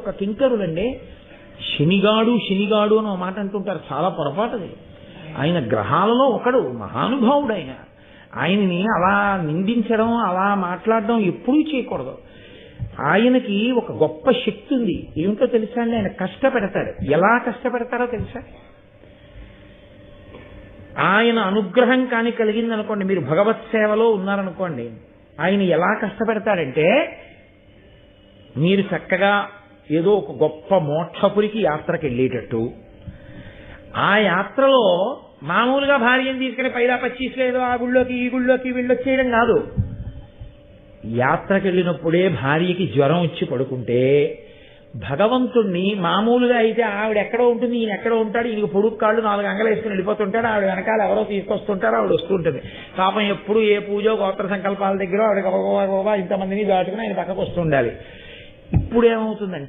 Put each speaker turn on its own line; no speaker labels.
యొక్క కింకరులండి. శనిగాడు శనిగాడు అని ఒక మాట అంటుంటారు, చాలా పొరపాటుది. ఆయన గ్రహాలలో ఒకడు, మహానుభావుడు. ఆయనని అలా నిందించడం, అలా మాట్లాడడం ఎప్పుడూ చేయకూడదు. ఆయనకి ఒక గొప్ప శక్తి ఉంది. ఏమిటో తెలుసా అండి? ఆయన కష్టపెడతాడు. ఎలా కష్టపెడతారో తెలుసా? ఆయన అనుగ్రహం కానీ కలిగిందనుకోండి, మీరు భగవత్ సేవలో ఉన్నారనుకోండి, ఆయన ఎలా కష్టపెడతాడంటే, మీరు చక్కగా ఏదో ఒక గొప్ప మోక్షపురికి యాత్రకి వెళ్ళేటట్టు, ఆ యాత్రలో మామూలుగా భార్యను తీసుకుని పైదా పచ్చీసులు ఏదో ఆ గుళ్ళోకి ఈ గుళ్ళోకి వీళ్ళొచ్చేయడం కాదు. యాత్రకి వెళ్ళినప్పుడే భార్యకి జ్వరం వచ్చి పడుకుంటే, భగవంతుణ్ణి మామూలుగా అయితే ఆవిడ ఎక్కడో ఉంటుంది, ఈయన ఎక్కడో ఉంటాడు, ఈయనకి పొడుగు కాళ్ళు 4 అంగలు వేసుకుని వెళ్ళిపోతుంటాడు, ఆవిడ వెనకాల ఎవరో తీసుకొస్తుంటారు, ఆవిడ వస్తుంటుంది. పాపం ఎప్పుడు ఏ పూజో గోత్ర సంకల్పాల దగ్గర ఆవిడ ఇంతమందిని దాటుకుని ఆయన పక్కకు వస్తుండాలి. ఇప్పుడు ఏమవుతుందంటే